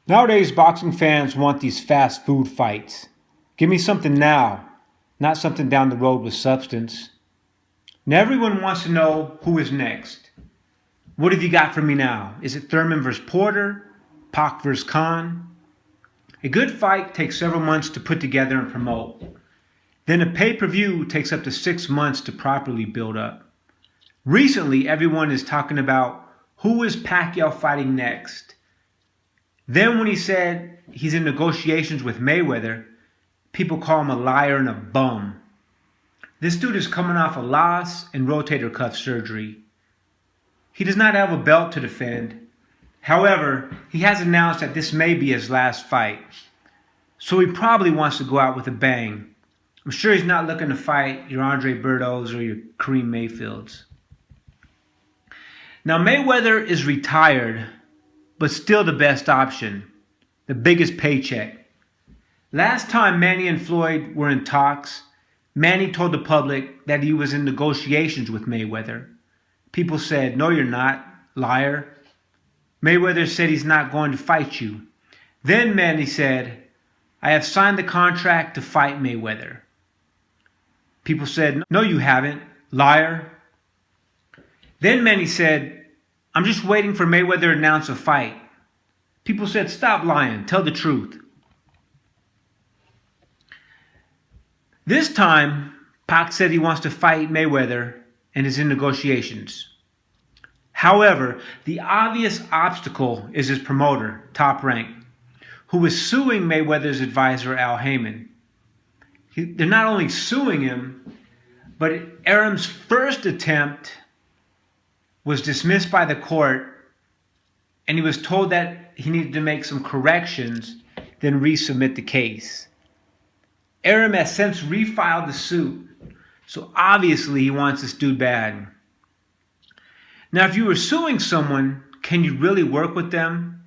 Nowadays, boxing fans want these fast food fights. Give me something now, not something down the road with substance. Now everyone wants to know who is next. What have you got for me now? Is it Thurman versus Porter? Pac versus Khan? A good fight takes several months to put together and promote. Then a pay-per-view takes up to 6 months to properly build up. Recently, everyone is talking about who is Pacquiao fighting next. Then when he said he's in negotiations with Mayweather, people call him a liar and a bum. This dude is coming off a loss and rotator cuff surgery. He does not have a belt to defend. However, he has announced that this may be his last fight. So he probably wants to go out with a bang. I'm sure he's not looking to fight your Andre Bertos or your Kareem Mayfields. Now Mayweather is retired, but still the best option, the biggest paycheck. Last time Manny and Floyd were in talks, Manny told the public that he was in negotiations with Mayweather. People said, "No, you're not, liar." Mayweather said he's not going to fight you. Then Manny said, "I have signed the contract to fight Mayweather." People said, "No, you haven't, liar." Then Manny said, "I'm just waiting for Mayweather to announce a fight." People said, "Stop lying, tell the truth." This time, Pac said he wants to fight Mayweather and is in negotiations. However, the obvious obstacle is his promoter, Top Rank, who is suing Mayweather's advisor, Al Heyman. They're not only suing him, but Aram's first attempt was dismissed by the court, and he was told that he needed to make some corrections, then resubmit the case. Aram has since refiled the suit, so obviously he wants this dude bad. Now, if you were suing someone, can you really work with them?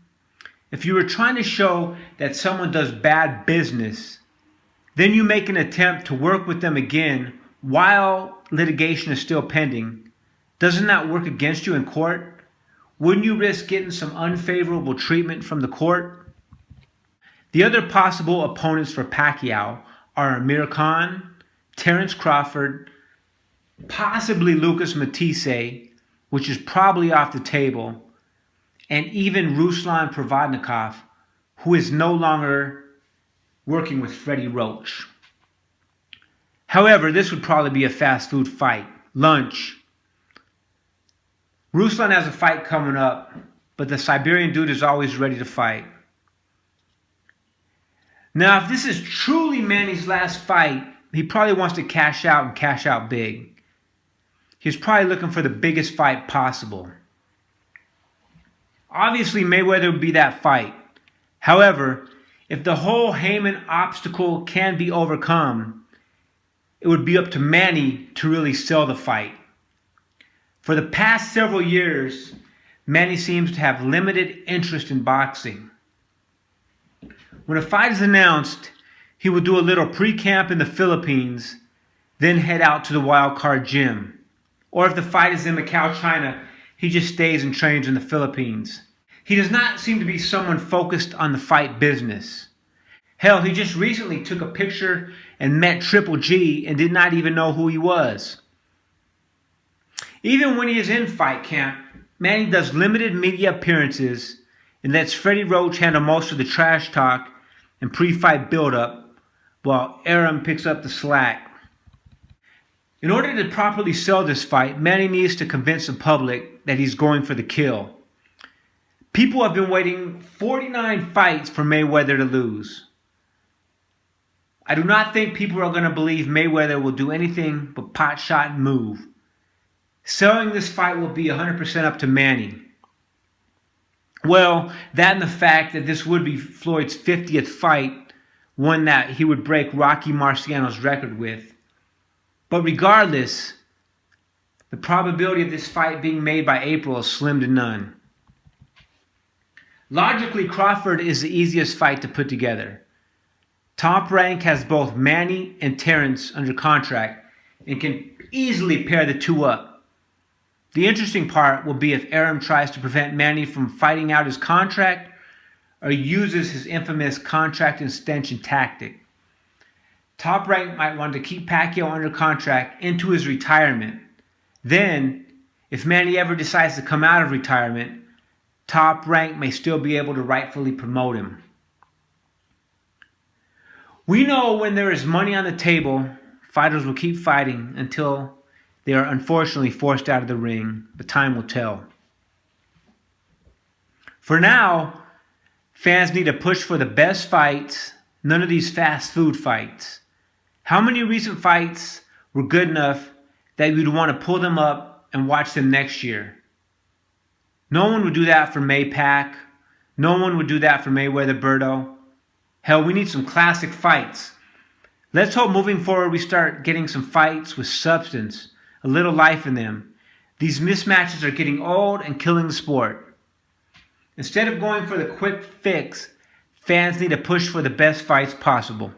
If you were trying to show that someone does bad business, then you make an attempt to work with them again while litigation is still pending, doesn't that work against you in court? Wouldn't you risk getting some unfavorable treatment from the court? The other possible opponents for Pacquiao are Amir Khan, Terence Crawford, possibly Lucas Matisse, which is probably off the table, and even Ruslan Provodnikov, who is no longer working with Freddie Roach. However, this would probably be a fast food fight, lunch. Ruslan has a fight coming up, but the Siberian dude is always ready to fight. Now, if this is truly Manny's last fight, he probably wants to cash out and cash out big. He's probably looking for the biggest fight possible. Obviously, Mayweather would be that fight. However, if the whole Heyman obstacle can be overcome, it would be up to Manny to really sell the fight. For the past several years, Manny seems to have limited interest in boxing. When a fight is announced, he will do a little pre-camp in the Philippines, then head out to the wild card gym. Or if the fight is in Macau, China, he just stays and trains in the Philippines. He does not seem to be someone focused on the fight business. Hell, he just recently took a picture and met Triple G and did not even know who he was. Even when he is in fight camp, Manny does limited media appearances and lets Freddie Roach handle most of the trash talk and pre-fight build-up, while Aram picks up the slack. In order to properly sell this fight, Manny needs to convince the public that he's going for the kill. People have been waiting 49 fights for Mayweather to lose. I do not think people are going to believe Mayweather will do anything but pot shot and move. Selling this fight will be 100% up to Manny. Well, that and the fact that this would be Floyd's 50th fight, one that he would break Rocky Marciano's record with. But regardless, the probability of this fight being made by April is slim to none. Logically, Crawford is the easiest fight to put together. Top Rank has both Manny and Terence under contract and can easily pair the two up. The interesting part will be if Aram tries to prevent Manny from fighting out his contract, or uses his infamous contract extension tactic. Top Rank might want to keep Pacquiao under contract into his retirement. Then, if Manny ever decides to come out of retirement, Top Rank may still be able to rightfully promote him. We know when there is money on the table, fighters will keep fighting until they are unfortunately forced out of the ring, but time will tell. For now, fans need to push for the best fights, none of these fast food fights. How many recent fights were good enough that you'd want to pull them up and watch them next year? No one would do that for Maypac. No one would do that for Mayweather-Berto. Hell, we need some classic fights. Let's hope moving forward we start getting some fights with substance, a little life in them. These mismatches are getting old and killing the sport. Instead of going for the quick fix, fans need to push for the best fights possible.